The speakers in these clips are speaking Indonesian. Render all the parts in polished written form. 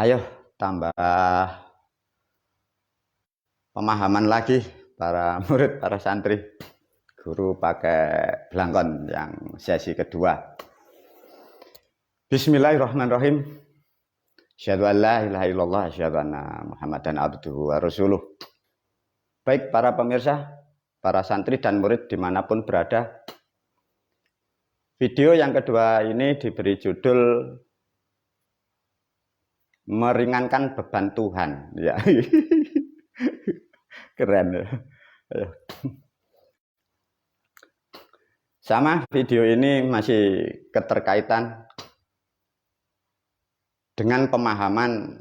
Ayo tambah pemahaman lagi para murid, para santri. Guru pakai belangkon yang sesi kedua. Bismillahirrahmanirrahim. Asyhadu an la ilaha illallah, asyhadu anna Muhammadan abduhu wa rasuluh. Baik para pemirsa, para santri dan murid dimanapun berada. Video yang kedua ini diberi judul meringankan beban Tuhan. Ya. Keren ya. Sama video ini masih keterkaitan dengan pemahaman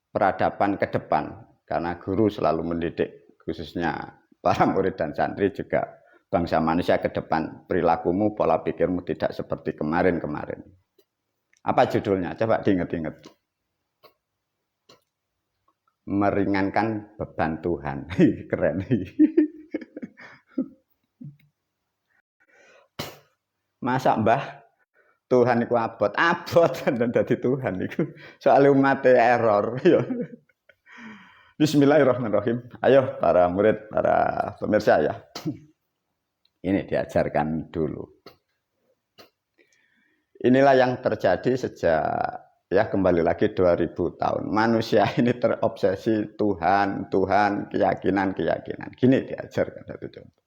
peradaban ke depan, karena guru selalu mendidik khususnya para murid dan santri juga bangsa manusia ke depan. Perilakumu, pola pikirmu tidak seperti kemarin-kemarin. Apa judulnya? Coba diingat-ingat. Meringankan beban Tuhan. Keren. Masa mbah Tuhan itu abot dan jadi Tuhan itu soal umat error. Bismillahirrahmanirrahim. Ayo para murid, para pemirsa ya. Ini diajarkan dulu. Inilah yang terjadi sejak ya kembali lagi 2000 tahun. Manusia ini terobsesi Tuhan, keyakinan. Gini diajarkan satu contoh.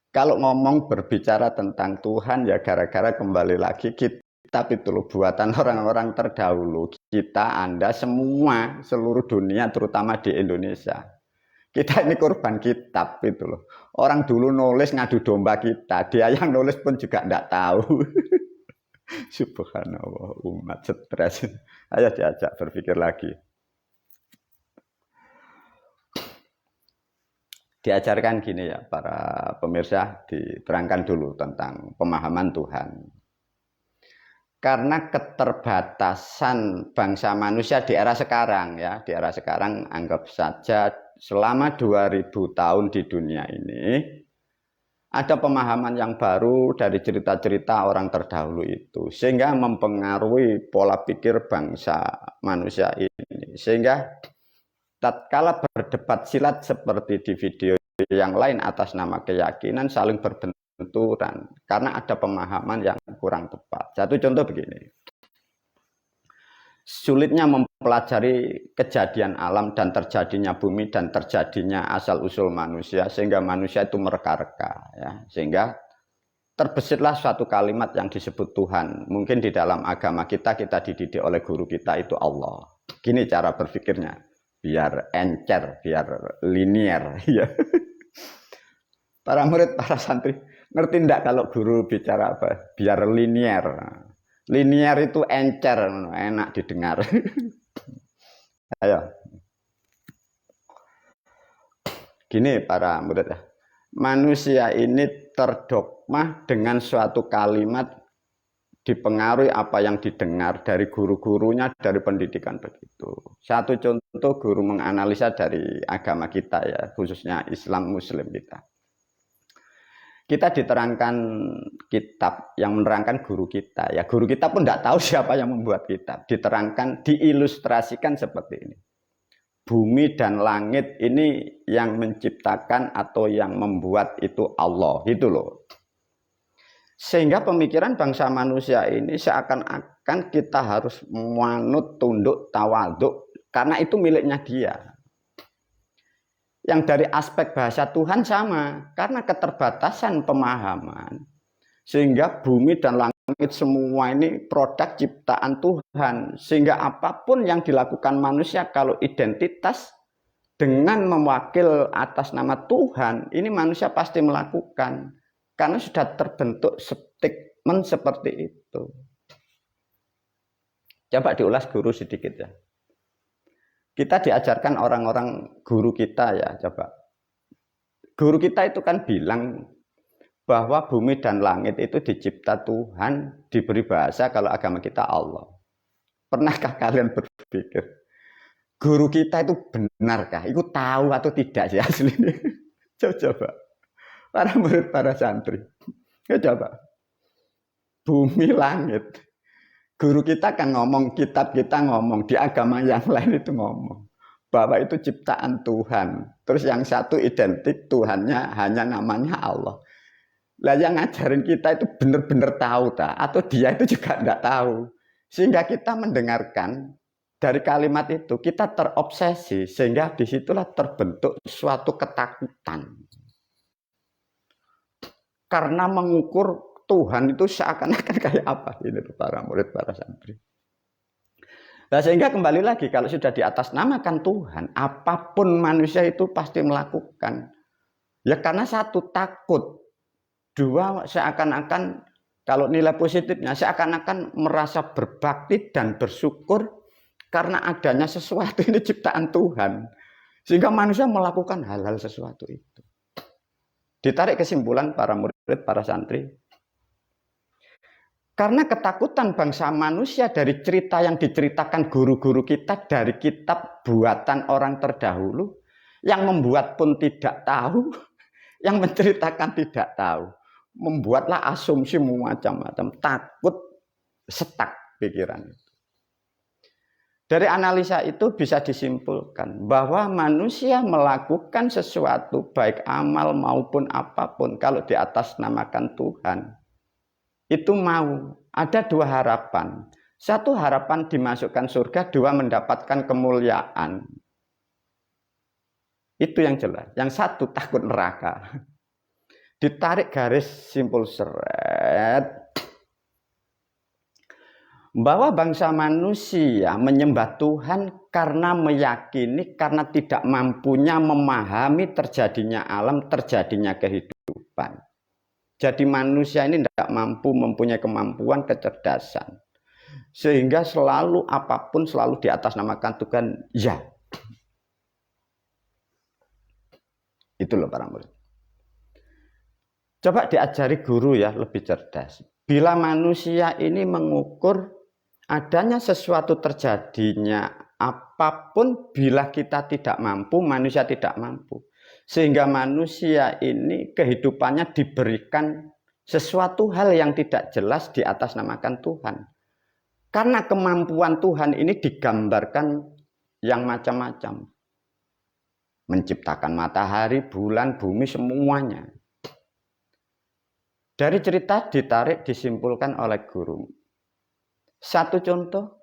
Kalau ngomong berbicara tentang Tuhan ya gara-gara kembali lagi kitab itu loh, buatan orang-orang terdahulu. Kita, Anda, semua, seluruh dunia terutama di Indonesia. Kita ini korban kitab itu loh. Orang dulu nulis ngadu domba kita, dia yang nulis pun juga enggak tahu. Subhanallah, umat stres. Ayo diajak berpikir lagi. Diajarkan gini ya para pemirsa, diterangkan dulu tentang pemahaman Tuhan. Karena keterbatasan bangsa manusia di era sekarang ya, di era sekarang anggap saja selama 2000 tahun di dunia ini ada pemahaman yang baru dari cerita-cerita orang terdahulu itu sehingga mempengaruhi pola pikir bangsa manusia ini. Sehingga tatkala berdebat silat seperti di video yang lain atas nama keyakinan saling berbenturan karena ada pemahaman yang kurang tepat. Satu contoh begini. Sulitnya mempelajari kejadian alam dan terjadinya bumi dan terjadinya asal-usul manusia sehingga manusia itu mereka-reka ya. Sehingga terbesitlah suatu kalimat yang disebut Tuhan. Mungkin di dalam agama kita dididik oleh guru kita itu Allah. Gini cara berpikirnya. Biar encer, biar linier ya. Para murid, para santri ngerti enggak kalau guru bicara apa? Biar linier. Linier itu encer, enak didengar. Ayo. Gini para murid ya. Manusia ini terdogma dengan suatu kalimat dipengaruhi apa yang didengar dari guru-gurunya, dari pendidikan begitu. Satu contoh guru menganalisa dari agama kita ya, khususnya Islam Muslim kita. Kita diterangkan kitab yang menerangkan guru kita ya. Guru kita pun tidak tahu siapa yang membuat kitab. Diterangkan, diilustrasikan seperti ini. Bumi dan langit ini yang menciptakan atau yang membuat itu Allah, itu loh. Sehingga pemikiran bangsa manusia ini seakan-akan kita harus manut, tunduk, tawaduk karena itu miliknya dia. Yang dari aspek bahasa Tuhan sama, karena keterbatasan pemahaman. Sehingga bumi dan langit semua ini produk ciptaan Tuhan. Sehingga apapun yang dilakukan manusia kalau identitas dengan mewakil atas nama Tuhan, ini manusia pasti melakukan. Karena sudah terbentuk statement seperti itu. Coba diulas guru sedikit ya. Kita diajarkan orang-orang guru kita ya, coba. Guru kita itu kan bilang bahwa bumi dan langit itu dicipta Tuhan, diberi bahasa kalau agama kita Allah. Pernahkah kalian berpikir, guru kita itu benarkah? Itu tahu atau tidak sih aslinya? Coba. Para murid, para santri. Ya coba. Bumi langit Guru kita kan ngomong, kitab kita ngomong, di agama yang lain itu ngomong bahwa itu ciptaan Tuhan. Terus yang satu identik Tuhannya hanya namanya Allah. Lah yang ngajarin kita itu benar-benar tahu tak? Atau dia itu juga tidak tahu. Sehingga kita mendengarkan dari kalimat itu kita terobsesi sehingga disitulah terbentuk suatu ketakutan. Karena mengukur Tuhan itu seakan-akan kayak apa ini para murid, para santri. Nah, sehingga kembali lagi kalau sudah di atas namakan Tuhan, apapun manusia itu pasti melakukan. Ya karena satu takut, dua seakan-akan kalau nilai positifnya seakan-akan merasa berbakti dan bersyukur karena adanya sesuatu ini ciptaan Tuhan. Sehingga manusia melakukan hal-hal sesuatu itu. Ditarik kesimpulan para murid, para santri. Karena ketakutan bangsa manusia dari cerita yang diceritakan guru-guru kita dari kitab buatan orang terdahulu, yang membuat pun tidak tahu, yang menceritakan tidak tahu, membuatlah asumsi macam-macam, takut setak pikiran. Dari analisa itu bisa disimpulkan bahwa manusia melakukan sesuatu baik amal maupun apapun kalau di atas namakan Tuhan. Itu mau, ada dua harapan. Satu harapan dimasukkan surga, dua mendapatkan kemuliaan. Itu yang jelas. Yang satu takut neraka. Ditarik garis simpul seret. Bahwa bangsa manusia menyembah Tuhan karena meyakini, karena tidak mampunya memahami terjadinya alam, terjadinya kehidupan. Jadi manusia ini tidak mampu mempunyai kemampuan kecerdasan. Sehingga selalu apapun selalu di atas namakan Tuhan. Ya. Itu loh para murid. Coba diajari guru ya lebih cerdas. Bila manusia ini mengukur adanya sesuatu terjadinya apapun bila kita tidak mampu, manusia tidak mampu. Sehingga manusia ini kehidupannya diberikan sesuatu hal yang tidak jelas di atas namakan Tuhan. Karena kemampuan Tuhan ini digambarkan yang macam-macam. Menciptakan matahari, bulan, bumi, semuanya. Dari cerita ditarik, disimpulkan oleh guru. Satu contoh.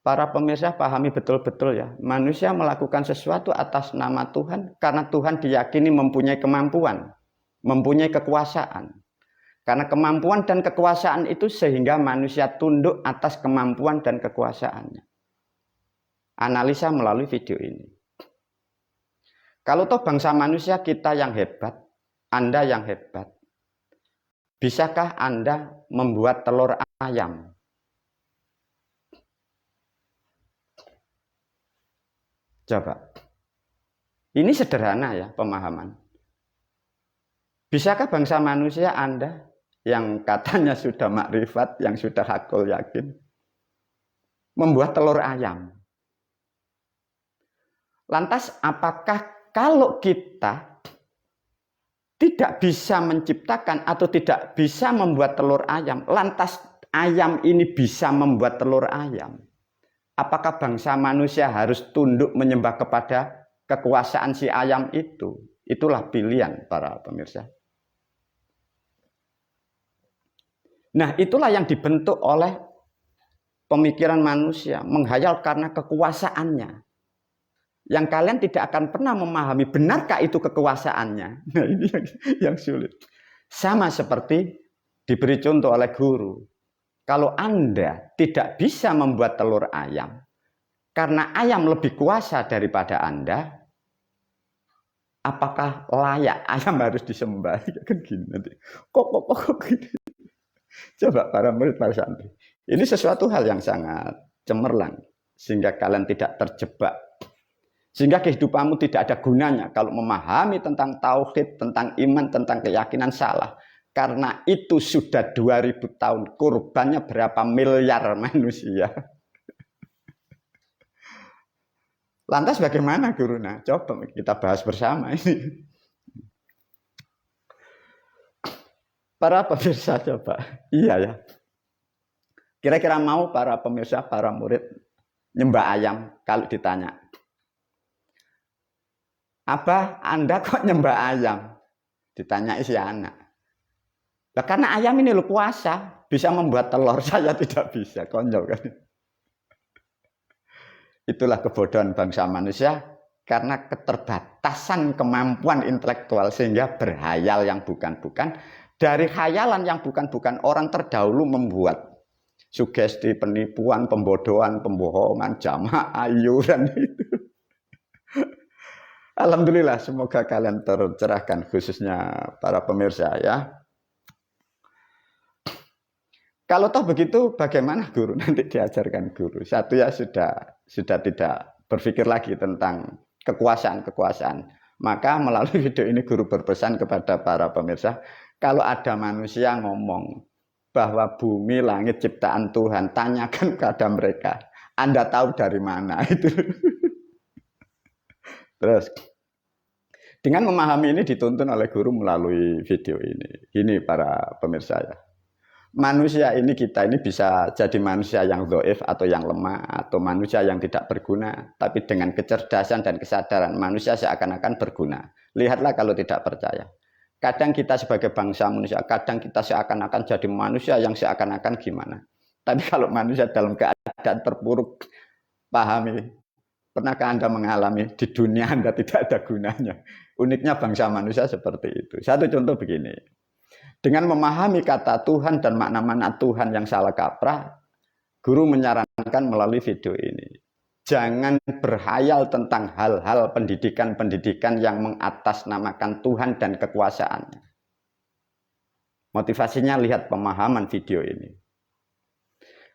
Para pemirsa pahami betul-betul ya, manusia melakukan sesuatu atas nama Tuhan karena Tuhan diyakini mempunyai kemampuan, mempunyai kekuasaan. Karena kemampuan dan kekuasaan itu sehingga manusia tunduk atas kemampuan dan kekuasaannya. Analisa melalui video ini. Kalau toh bangsa manusia kita yang hebat, Anda yang hebat, bisakah Anda membuat telur ayam? Coba. Ini sederhana ya pemahaman. Bisakah bangsa manusia Anda yang katanya sudah makrifat, yang sudah hakul yakin, membuat telur ayam? Lantas apakah kalau kita tidak bisa menciptakan atau tidak bisa membuat telur ayam, lantas ayam ini bisa membuat telur ayam? Apakah bangsa manusia harus tunduk menyembah kepada kekuasaan si ayam itu? Itulah pilihan para pemirsa. Nah, itulah yang dibentuk oleh pemikiran manusia, menghayal karena kekuasaannya. Yang kalian tidak akan pernah memahami benarkah itu kekuasaannya. Nah, ini yang sulit. Sama seperti diberi contoh oleh guru. Kalau Anda tidak bisa membuat telur ayam, karena ayam lebih kuasa daripada Anda, apakah layak ayam harus disembah? Kan gini nanti. Kok gini? Coba para murid, para santri. Ini sesuatu hal yang sangat cemerlang, sehingga kalian tidak terjebak. Sehingga kehidupanmu tidak ada gunanya kalau memahami tentang tauhid, tentang iman, tentang keyakinan salah. Karena itu sudah 2000 tahun, korbannya berapa miliar manusia. Lantas bagaimana guruna? Coba kita bahas bersama ini. Para pemirsa coba. Iya ya. Kira-kira mau para pemirsa, para murid nyembah ayam kalau ditanya, Abah, Anda kok nyembah ayam? Ditanya si anak. Nah, karena ayam ini lu kuasa, bisa membuat telur, saya tidak bisa. Konyol kan? Itulah kebodohan bangsa manusia karena keterbatasan kemampuan intelektual sehingga berhayal yang bukan-bukan. Dari khayalan yang bukan-bukan, orang terdahulu membuat sugesti, penipuan, pembodohan, pembohongan, jamak, ayuran itu. Alhamdulillah, semoga kalian tercerahkan, khususnya para pemirsa ya. Kalau toh begitu, bagaimana guru nanti diajarkan guru? Satu ya sudah tidak berpikir lagi tentang kekuasaan. Maka melalui video ini guru berpesan kepada para pemirsa, kalau ada manusia ngomong bahwa bumi, langit ciptaan Tuhan, tanyakan kepada mereka, Anda tahu dari mana itu? Terus, dengan memahami ini dituntun oleh guru melalui video ini. Ini para pemirsa ya. Manusia ini, kita ini bisa jadi manusia yang dhaif atau yang lemah atau manusia yang tidak berguna, tapi dengan kecerdasan dan kesadaran manusia seakan-akan berguna. Lihatlah kalau tidak percaya. Kadang kita sebagai bangsa manusia, kadang kita seakan-akan jadi manusia yang seakan-akan gimana. Tapi kalau manusia dalam keadaan terpuruk, pahami, pernahkah Anda mengalami di dunia Anda tidak ada gunanya? Uniknya bangsa manusia seperti itu. Satu contoh begini. Dengan memahami kata Tuhan dan makna-makna Tuhan yang salah kaprah, guru menyarankan melalui video ini. Jangan berhayal tentang hal-hal pendidikan-pendidikan yang mengatasnamakan Tuhan dan kekuasaannya. Motivasinya lihat pemahaman video ini.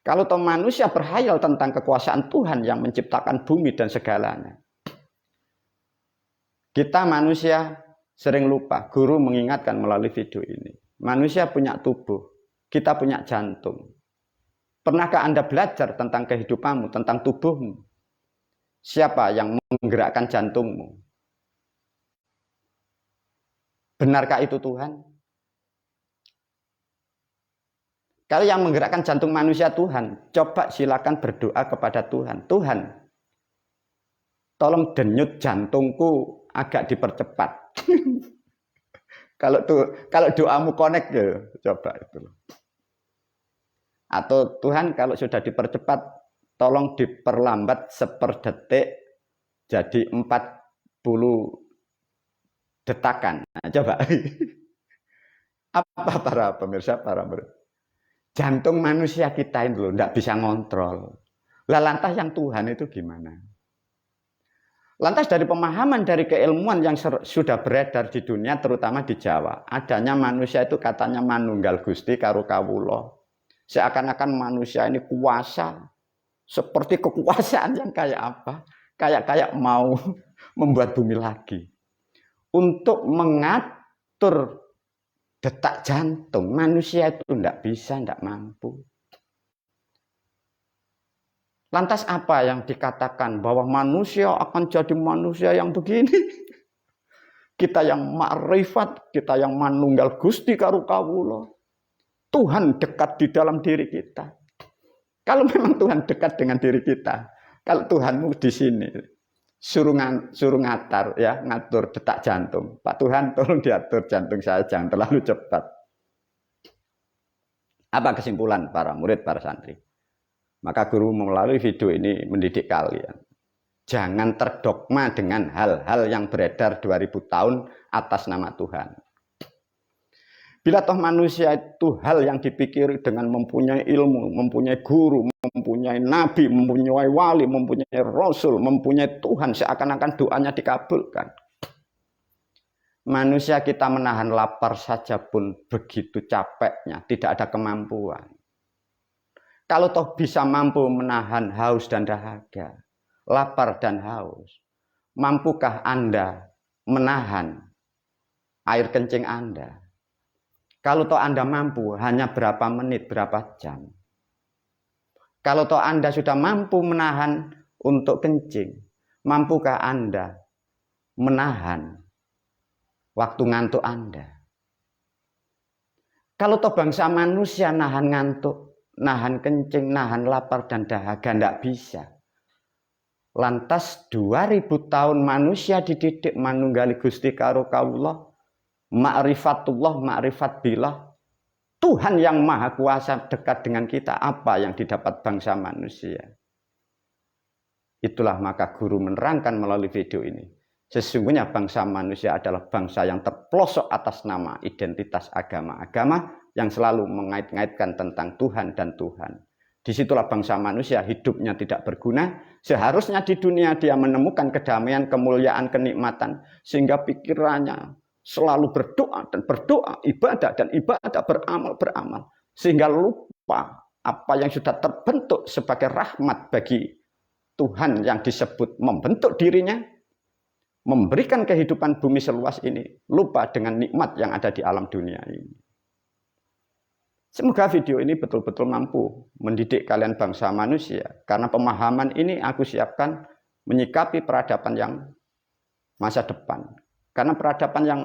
Kalau toh manusia berhayal tentang kekuasaan Tuhan yang menciptakan bumi dan segalanya, kita manusia sering lupa. Guru mengingatkan melalui video ini. Manusia punya tubuh, kita punya jantung. Pernahkah Anda belajar tentang kehidupanmu, tentang tubuhmu? Siapa yang menggerakkan jantungmu? Benarkah itu Tuhan? Kalau yang menggerakkan jantung manusia Tuhan, coba silakan berdoa kepada Tuhan. Tuhan, tolong denyut jantungku agak dipercepat. Kalau doamu connect ya, coba itu. Atau Tuhan kalau sudah dipercepat, tolong diperlambat seperdetik jadi 40 detakan. Nah, coba. Apa para pemirsa, para murid? Jantung manusia kita ini loh, tidak bisa ngontrol. Lah lantas yang Tuhan itu gimana? Lantas dari pemahaman, dari keilmuan yang sudah beredar di dunia, terutama di Jawa, adanya manusia itu katanya manunggal Gusti karo kawulo. Seakan-akan manusia ini kuasa, seperti kekuasaan yang kayak apa? Kayak mau membuat bumi lagi. Untuk mengatur detak jantung, manusia itu tidak bisa, tidak mampu. Lantas apa yang dikatakan bahwa manusia akan jadi manusia yang begini? Kita yang ma'rifat, kita yang manunggal Gusti karo kawula. Tuhan dekat di dalam diri kita. Kalau memang Tuhan dekat dengan diri kita, kalau Tuhanmu di sini, suruh ngatar ya, ngatur detak jantung. Pak Tuhan, tolong diatur jantung saya, jangan terlalu cepat. Apa kesimpulan para murid, para santri? Maka guru melalui video ini mendidik kalian. Jangan terdogma dengan hal-hal yang beredar 2000 tahun atas nama Tuhan. Bila toh manusia itu hal yang dipikir dengan mempunyai ilmu, mempunyai guru, mempunyai nabi, mempunyai wali, mempunyai rasul, mempunyai Tuhan, seakan-akan doanya dikabulkan. Manusia kita menahan lapar saja pun begitu capeknya, tidak ada kemampuan. Kalau toh bisa mampu menahan haus dan dahaga, lapar dan haus, mampukah Anda menahan air kencing Anda? Kalau toh Anda mampu, hanya berapa menit, berapa jam? Kalau toh Anda sudah mampu menahan untuk kencing, mampukah Anda menahan waktu ngantuk Anda? Kalau toh bangsa manusia nahan ngantuk, nahan kencing, nahan lapar dan dahaga, tidak bisa. Lantas 2000 tahun manusia dididik manunggali Gusti karo kawula, ma'rifatullah, ma'rifat billah. Tuhan yang maha kuasa dekat dengan kita, apa yang didapat bangsa manusia? Itulah maka guru menerangkan melalui video ini. Sesungguhnya bangsa manusia adalah bangsa yang terpelosok atas nama identitas agama-agama yang selalu mengait-ngaitkan tentang Tuhan dan Tuhan. Disitulah bangsa manusia hidupnya tidak berguna. Seharusnya di dunia dia menemukan kedamaian, kemuliaan, kenikmatan. Sehingga pikirannya selalu berdoa dan berdoa, ibadah dan ibadah, beramal. Sehingga lupa apa yang sudah terbentuk sebagai rahmat bagi Tuhan yang disebut membentuk dirinya. Memberikan kehidupan bumi seluas ini. Lupa dengan nikmat yang ada di alam dunia ini. Semoga video ini betul-betul mampu mendidik kalian bangsa manusia. Karena pemahaman ini aku siapkan menyikapi peradaban yang masa depan. Karena peradaban yang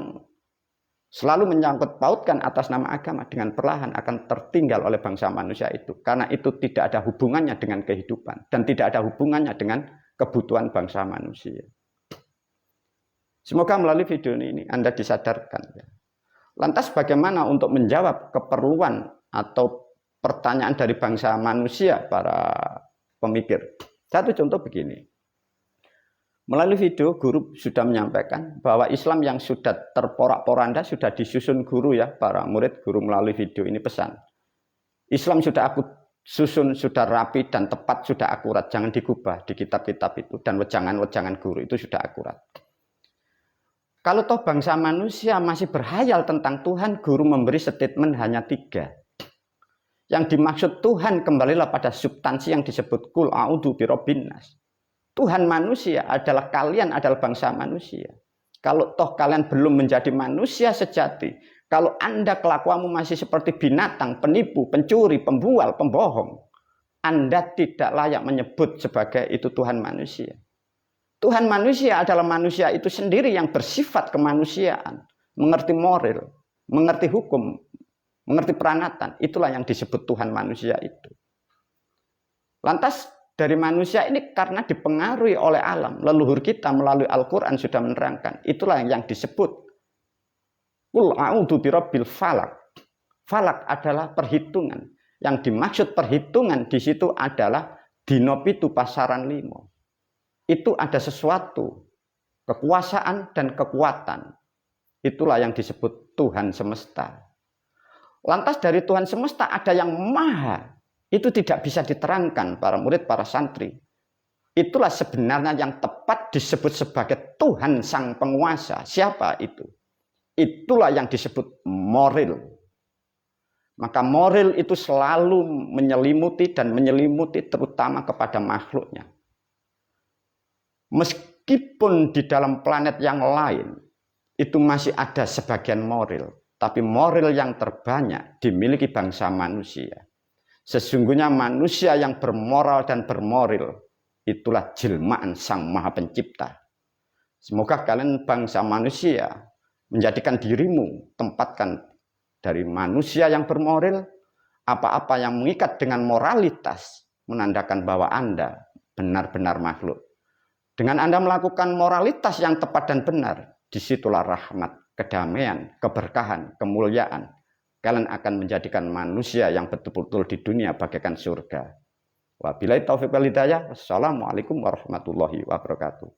selalu menyangkut pautkan atas nama agama dengan perlahan akan tertinggal oleh bangsa manusia itu. Karena itu tidak ada hubungannya dengan kehidupan. Dan tidak ada hubungannya dengan kebutuhan bangsa manusia. Semoga melalui video ini Anda disadarkan. Lantas bagaimana untuk menjawab keperluan atau pertanyaan dari bangsa manusia, para pemikir? Satu contoh begini. Melalui video guru sudah menyampaikan bahwa Islam yang sudah terporak-poranda sudah disusun guru ya, para murid guru melalui video ini pesan. Islam sudah aku susun, sudah rapi dan tepat, sudah akurat. Jangan digubah di kitab-kitab itu dan wejangan-wejangan guru itu sudah akurat. Kalau toh bangsa manusia masih berhayal tentang Tuhan, guru memberi statement hanya 3. Yang dimaksud Tuhan kembalilah pada substansi yang disebut Qul a'udzu birabbin nas. Tuhan manusia adalah kalian, adalah bangsa manusia. Kalau toh kalian belum menjadi manusia sejati, kalau Anda kelakuanmu masih seperti binatang, penipu, pencuri, pembual, pembohong, Anda tidak layak menyebut sebagai itu Tuhan manusia. Tuhan manusia adalah manusia itu sendiri yang bersifat kemanusiaan, mengerti moral, mengerti hukum, mengerti peranatan. Itulah yang disebut Tuhan manusia itu. Lantas dari manusia ini karena dipengaruhi oleh alam, leluhur kita melalui Al-Quran sudah menerangkan. Itulah yang disebut Qul a'udzu birabbil falak. Falak adalah perhitungan. Yang dimaksud perhitungan di situ adalah dino pitu pasaran limo. Itu ada sesuatu, kekuasaan dan kekuatan. Itulah yang disebut Tuhan semesta. Lantas dari Tuhan semesta ada yang maha. Itu tidak bisa diterangkan para murid, para santri. Itulah sebenarnya yang tepat disebut sebagai Tuhan sang penguasa. Siapa itu? Itulah yang disebut moral. Maka moral itu selalu menyelimuti dan menyelimuti terutama kepada makhluknya. Meskipun di dalam planet yang lain itu masih ada sebagian moral, tapi moral yang terbanyak dimiliki bangsa manusia. Sesungguhnya manusia yang bermoral dan bermoral itulah jelmaan Sang Maha Pencipta. Semoga kalian bangsa manusia menjadikan dirimu tempatkan dari manusia yang bermoral, apa-apa yang mengikat dengan moralitas menandakan bahwa Anda benar-benar makhluk. Dengan Anda melakukan moralitas yang tepat dan benar, disitulah rahmat, kedamaian, keberkahan, kemuliaan. Kalian akan menjadikan manusia yang betul-betul di dunia bagaikan surga. Wabillahi taufiq wal hidayah. Wassalamualaikum warahmatullahi wabarakatuh.